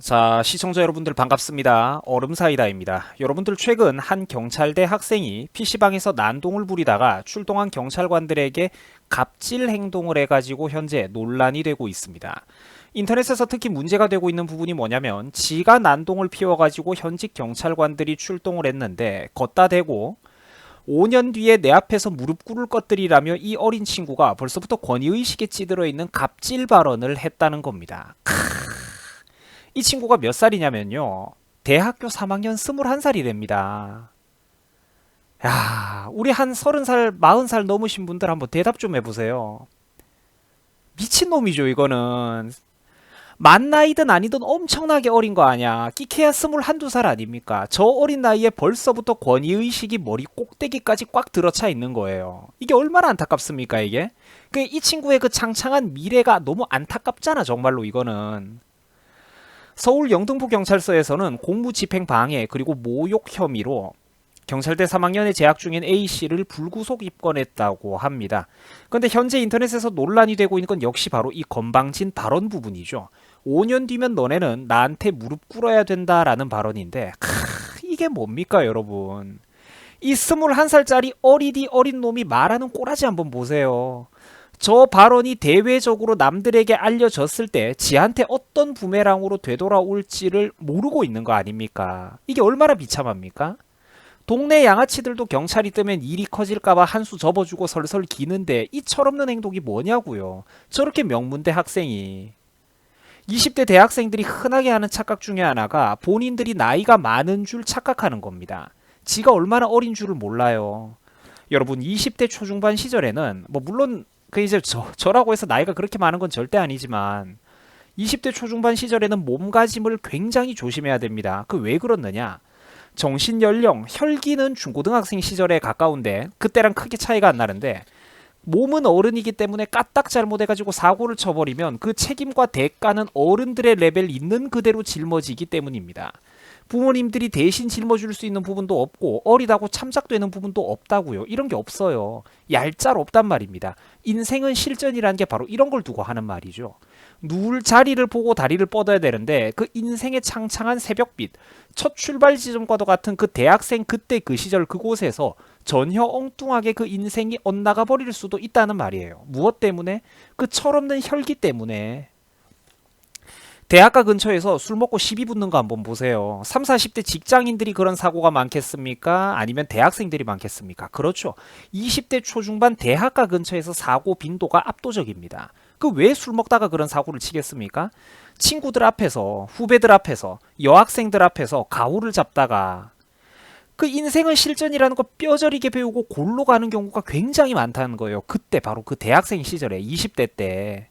자, 시청자 여러분들 반갑습니다. 얼음사이다입니다. 여러분들 최근 한 경찰대 학생이 PC방에서 난동을 부리다가 출동한 경찰관들에게 갑질 행동을 해가지고 현재 논란이 되고 있습니다. 인터넷에서 특히 문제가 되고 있는 부분이 뭐냐면 지가 난동을 피워가지고 현직 경찰관들이 출동을 했는데 걷다 대고 5년 뒤에 내 앞에서 무릎 꿇을 것들이라며 이 어린 친구가 벌써부터 권위의식에 찌들어 있는 갑질 발언을 했다는 겁니다. 이 친구가 몇 살이냐면요. 대학교 3학년 21살이랍니다. 야, 우리 한 30살, 40살 넘으신 분들 한번 대답 좀 해보세요. 미친놈이죠, 이거는. 만 나이든 아니든 엄청나게 어린 거 아니야. 끼케야 21~22살 아닙니까? 저 어린 나이에 벌써부터 권위의식이 머리 꼭대기까지 꽉 들어차 있는 거예요. 이게 얼마나 안타깝습니까, 이게? 이 친구의 그 창창한 미래가 너무 안타깝잖아, 정말로 이거는. 서울 영등포 경찰서에서는 공무집행 방해 그리고 모욕 혐의로 경찰대 3학년에 재학 중인 A씨를 불구속 입건했다고 합니다. 그런데 현재 인터넷에서 논란이 되고 있는 건 역시 바로 이 건방진 발언 부분이죠. 5년 뒤면 너네는 나한테 무릎 꿇어야 된다라는 발언인데 이게 뭡니까 여러분. 이 21살짜리 어리디 어린 놈이 말하는 꼬라지 한번 보세요. 저 발언이 대외적으로 남들에게 알려졌을 때 지한테 어떤 부메랑으로 되돌아올지를 모르고 있는 거 아닙니까? 이게 얼마나 비참합니까? 동네 양아치들도 경찰이 뜨면 일이 커질까봐 한 수 접어주고 설설 기는데 이 철없는 행동이 뭐냐고요. 저렇게 명문대 학생이. 20대 대학생들이 흔하게 하는 착각 중에 하나가 본인들이 나이가 많은 줄 착각하는 겁니다. 지가 얼마나 어린 줄을 몰라요. 여러분 20대 초중반 시절에는 물론 이제 저라고 해서 나이가 그렇게 많은 건 절대 아니지만 20대 초중반 시절에는 몸가짐을 굉장히 조심해야 됩니다. 왜 그렇느냐? 정신연령, 혈기는 중고등학생 시절에 가까운데 그때랑 크게 차이가 안 나는데 몸은 어른이기 때문에 까딱 잘못해가지고 사고를 쳐버리면 그 책임과 대가는 어른들의 레벨 있는 그대로 짊어지기 때문입니다. 부모님들이 대신 짊어줄 수 있는 부분도 없고 어리다고 참작되는 부분도 없다고요. 이런 게 없어요. 얄짤 없단 말입니다. 인생은 실전이라는 게 바로 이런 걸 두고 하는 말이죠. 누울 자리를 보고 다리를 뻗어야 되는데 그 인생의 창창한 새벽빛, 첫 출발 지점과도 같은 그 대학생 그때 그 시절 그곳에서 전혀 엉뚱하게 그 인생이 엇나가 버릴 수도 있다는 말이에요. 무엇 때문에? 그 철없는 혈기 때문에. 대학가 근처에서 술 먹고 시비 붙는 거 한번 보세요. 3, 40대 직장인들이 그런 사고가 많겠습니까? 아니면 대학생들이 많겠습니까? 그렇죠. 20대 초중반 대학가 근처에서 사고 빈도가 압도적입니다. 왜 술 먹다가 그런 사고를 치겠습니까? 친구들 앞에서, 후배들 앞에서, 여학생들 앞에서 가오를 잡다가 그 인생은 실전이라는 거 뼈저리게 배우고 골로 가는 경우가 굉장히 많다는 거예요. 그때 바로 그 대학생 시절에 20대 때.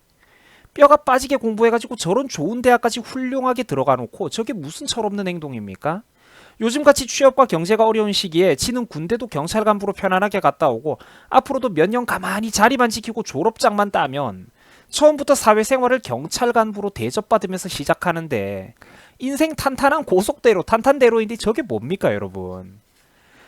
뼈가 빠지게 공부해가지고 저런 좋은 대학까지 훌륭하게 들어가 놓고 저게 무슨 철없는 행동입니까? 요즘같이 취업과 경제가 어려운 시기에 지는 군대도 경찰 간부로 편안하게 갔다 오고 앞으로도 몇 년 가만히 자리만 지키고 졸업장만 따면 처음부터 사회생활을 경찰 간부로 대접받으면서 시작하는데 인생 탄탄한 고속대로 탄탄대로인데 저게 뭡니까 여러분.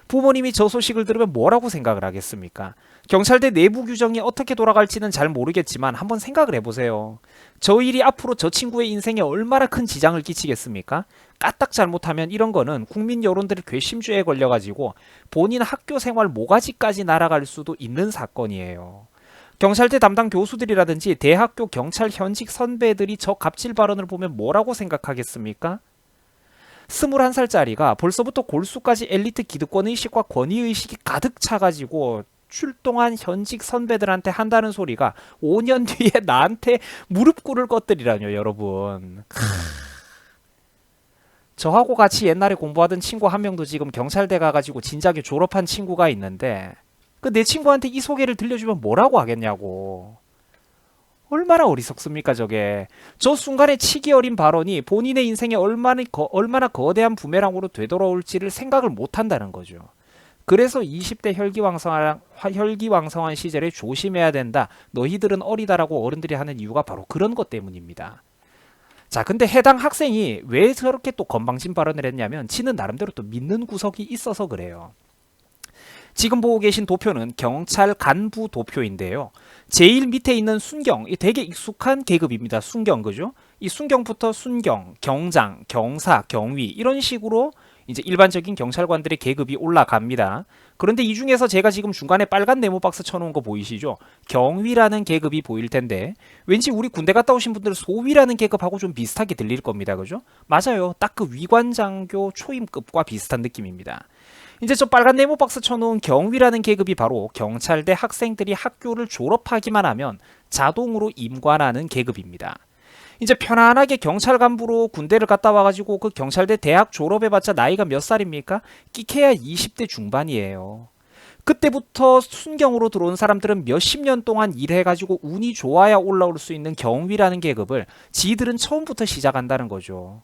부모님이 저 소식을 들으면 뭐라고 생각을 하겠습니까? 경찰대 내부 규정이 어떻게 돌아갈지는 잘 모르겠지만 한번 생각을 해보세요. 저 일이 앞으로 저 친구의 인생에 얼마나 큰 지장을 끼치겠습니까? 까딱 잘못하면 이런 거는 국민 여론들의 괘씸죄에 걸려가지고 본인 학교 생활 모가지까지 날아갈 수도 있는 사건이에요. 경찰대 담당 교수들이라든지 대학교 경찰 현직 선배들이 저 갑질 발언을 보면 뭐라고 생각하겠습니까? 21살짜리가 벌써부터 골수까지 엘리트 기득권의식과 권위의식이 가득 차가지고 출동한 현직 선배들한테 한다는 소리가 5년 뒤에 나한테 무릎 꿇을 것들이라뇨 여러분. 저하고 같이 옛날에 공부하던 친구 한 명도 지금 경찰대 가가지고 진작에 졸업한 친구가 있는데 내 친구한테 이 소개를 들려주면 뭐라고 하겠냐고. 얼마나 어리석습니까 저게. 저 순간의 치기 어린 발언이 본인의 인생에 얼마나 거대한 부메랑으로 되돌아올지를 생각을 못한다는 거죠. 그래서 20대 혈기왕성한 시절에 조심해야 된다. 너희들은 어리다라고 어른들이 하는 이유가 바로 그런 것 때문입니다. 자, 근데 해당 학생이 왜 저렇게 또 건방진 발언을 했냐면 지는 나름대로 또 믿는 구석이 있어서 그래요. 지금 보고 계신 도표는 경찰 간부 도표인데요. 제일 밑에 있는 순경, 되게 익숙한 계급입니다. 순경, 그죠? 이 순경부터 순경, 경장, 경사, 경위 이런 식으로 이제 일반적인 경찰관들의 계급이 올라갑니다. 그런데 이 중에서 제가 지금 중간에 빨간 네모 박스 쳐놓은 거 보이시죠? 경위라는 계급이 보일 텐데 왠지 우리 군대 갔다 오신 분들 소위라는 계급하고 좀 비슷하게 들릴 겁니다. 그죠? 맞아요. 딱 그 위관장교 초임급과 비슷한 느낌입니다. 이제 저 빨간 네모 박스 쳐놓은 경위라는 계급이 바로 경찰대 학생들이 학교를 졸업하기만 하면 자동으로 임관하는 계급입니다. 이제 편안하게 경찰 간부로 군대를 갔다 와가지고 그 경찰대 대학 졸업해봤자 나이가 몇 살입니까? 끼케야 20대 중반이에요. 그때부터 순경으로 들어온 사람들은 몇십 년 동안 일해가지고 운이 좋아야 올라올 수 있는 경위라는 계급을 지들은 처음부터 시작한다는 거죠.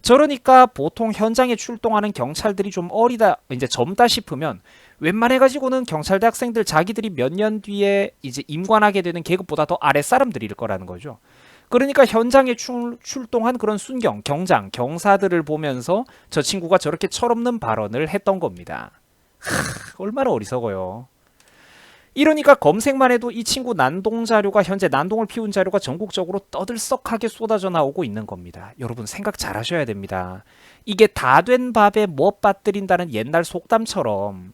저러니까 보통 현장에 출동하는 경찰들이 좀 어리다, 이제 젊다 싶으면 웬만해가지고는 경찰대 학생들 자기들이 몇 년 뒤에 이제 임관하게 되는 계급보다 더 아랫사람들일 거라는 거죠. 그러니까 현장에 출동한 그런 순경, 경장, 경사들을 보면서 저 친구가 저렇게 철없는 발언을 했던 겁니다. 얼마나 어리석어요. 이러니까 검색만 해도 이 친구 난동 자료가 현재 난동을 피운 자료가 전국적으로 떠들썩하게 쏟아져 나오고 있는 겁니다. 여러분 생각 잘 하셔야 됩니다. 이게 다 된 밥에 못 빠뜨린다는 옛날 속담처럼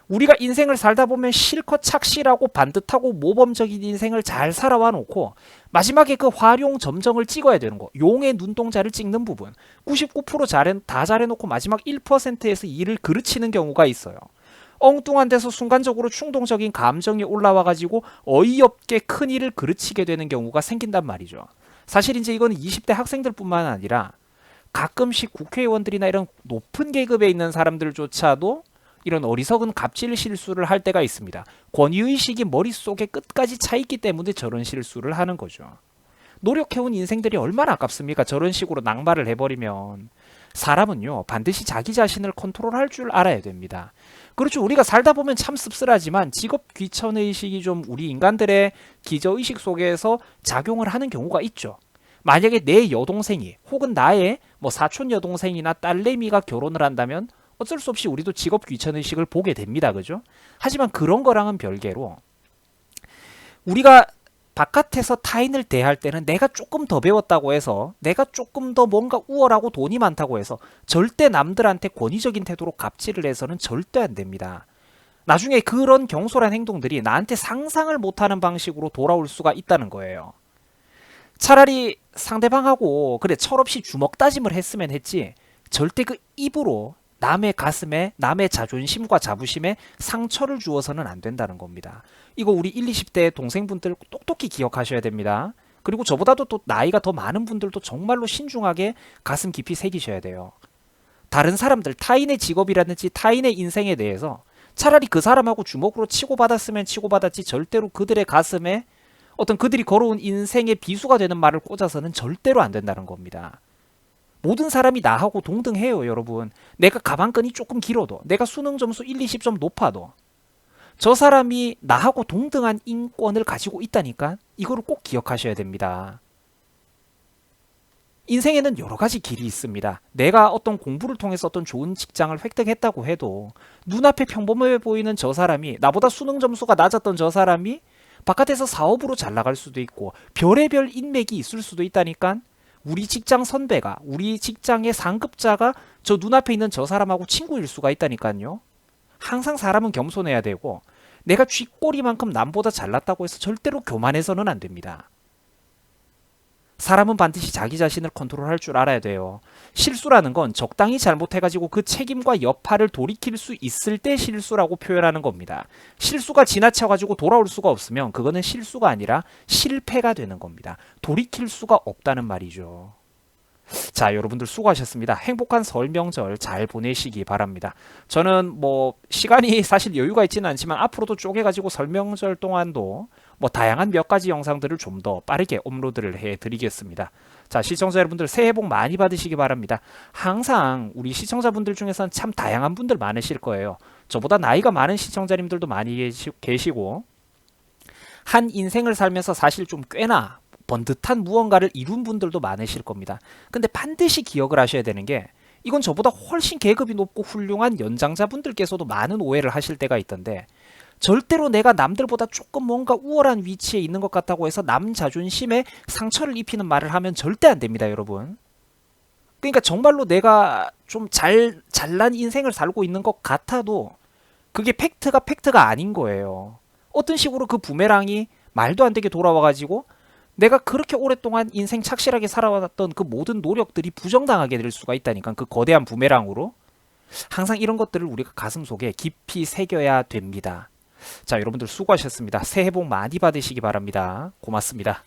우리가 인생을 살다 보면 실컷 착실하고 반듯하고 모범적인 인생을 잘 살아와 놓고 마지막에 그 활용 점정을 찍어야 되는 거. 용의 눈동자를 찍는 부분. 99% 다 잘해놓고 마지막 1%에서 일을 그르치는 경우가 있어요. 엉뚱한 데서 순간적으로 충동적인 감정이 올라와가지고 어이없게 큰 일을 그르치게 되는 경우가 생긴단 말이죠. 사실 이제 이건 20대 학생들뿐만 아니라 가끔씩 국회의원들이나 이런 높은 계급에 있는 사람들조차도 이런 어리석은 갑질 실수를 할 때가 있습니다. 권위의식이 머릿속에 끝까지 차 있기 때문에 저런 실수를 하는 거죠. 노력해온 인생들이 얼마나 아깝습니까? 저런 식으로 낙마를 해버리면. 사람은요 반드시 자기 자신을 컨트롤할 줄 알아야 됩니다. 그렇죠. 우리가 살다 보면 참 씁쓸하지만 직업 귀천의식이 좀 우리 인간들의 기저의식 속에서 작용을 하는 경우가 있죠. 만약에 내 여동생이 혹은 나의 뭐 사촌 여동생이나 딸내미가 결혼을 한다면 어쩔 수 없이 우리도 직업 귀천의식을 보게 됩니다. 그죠? 하지만 그런 거랑은 별개로 우리가 바깥에서 타인을 대할 때는 내가 조금 더 배웠다고 해서 내가 조금 더 뭔가 우월하고 돈이 많다고 해서 절대 남들한테 권위적인 태도로 갑질을 해서는 절대 안 됩니다. 나중에 그런 경솔한 행동들이 나한테 상상을 못하는 방식으로 돌아올 수가 있다는 거예요. 차라리 상대방하고 그래 철없이 주먹 다짐을 했으면 했지 절대 그 입으로 남의 가슴에 남의 자존심과 자부심에 상처를 주어서는 안 된다는 겁니다. 이거 우리 1, 20대 동생분들 똑똑히 기억하셔야 됩니다. 그리고 저보다도 또 나이가 더 많은 분들도 정말로 신중하게 가슴 깊이 새기셔야 돼요. 다른 사람들, 타인의 직업이라든지 타인의 인생에 대해서 차라리 그 사람하고 주먹으로 치고받았으면 치고받았지 절대로 그들의 가슴에 어떤 그들이 걸어온 인생의 비수가 되는 말을 꽂아서는 절대로 안 된다는 겁니다. 모든 사람이 나하고 동등해요, 여러분. 내가 가방끈이 조금 길어도, 내가 수능 점수 1, 20점 높아도 저 사람이 나하고 동등한 인권을 가지고 있다니까 이거를 꼭 기억하셔야 됩니다. 인생에는 여러 가지 길이 있습니다. 내가 어떤 공부를 통해서 어떤 좋은 직장을 획득했다고 해도 눈앞에 평범해 보이는 저 사람이 나보다 수능 점수가 낮았던 저 사람이 바깥에서 사업으로 잘 나갈 수도 있고 별의별 인맥이 있을 수도 있다니까 우리 직장 선배가 우리 직장의 상급자가 저 눈앞에 있는 저 사람하고 친구일 수가 있다니까요. 항상 사람은 겸손해야 되고 내가 쥐꼬리만큼 남보다 잘났다고 해서 절대로 교만해서는 안 됩니다. 사람은 반드시 자기 자신을 컨트롤할 줄 알아야 돼요. 실수라는 건 적당히 잘못해가지고 그 책임과 여파를 돌이킬 수 있을 때 실수라고 표현하는 겁니다. 실수가 지나쳐가지고 돌아올 수가 없으면 그거는 실수가 아니라 실패가 되는 겁니다. 돌이킬 수가 없다는 말이죠. 자, 여러분들 수고하셨습니다. 행복한 설 명절 잘 보내시기 바랍니다. 저는 뭐 시간이 사실 여유가 있지는 않지만 앞으로도 쪼개가지고 설 명절 동안도 뭐 다양한 몇 가지 영상들을 좀 더 빠르게 업로드를 해드리겠습니다. 자, 시청자 여러분들 새해 복 많이 받으시기 바랍니다. 항상 우리 시청자분들 중에서는 참 다양한 분들 많으실 거예요. 저보다 나이가 많은 시청자님들도 많이 계시고 한 인생을 살면서 사실 좀 꽤나 번듯한 무언가를 이룬 분들도 많으실 겁니다. 근데 반드시 기억을 하셔야 되는 게 이건 저보다 훨씬 계급이 높고 훌륭한 연장자분들께서도 많은 오해를 하실 때가 있던데 절대로 내가 남들보다 조금 뭔가 우월한 위치에 있는 것 같다고 해서 남 자존심에 상처를 입히는 말을 하면 절대 안 됩니다, 여러분. 그러니까 정말로 내가 좀 잘난 인생을 살고 있는 것 같아도 그게 팩트가 아닌 거예요. 어떤 식으로 그 부메랑이 말도 안 되게 돌아와가지고 내가 그렇게 오랫동안 인생 착실하게 살아왔던 그 모든 노력들이 부정당하게 될 수가 있다니까. 그 거대한 부메랑으로. 항상 이런 것들을 우리가 가슴속에 깊이 새겨야 됩니다. 자, 여러분들 수고하셨습니다. 새해 복 많이 받으시기 바랍니다. 고맙습니다.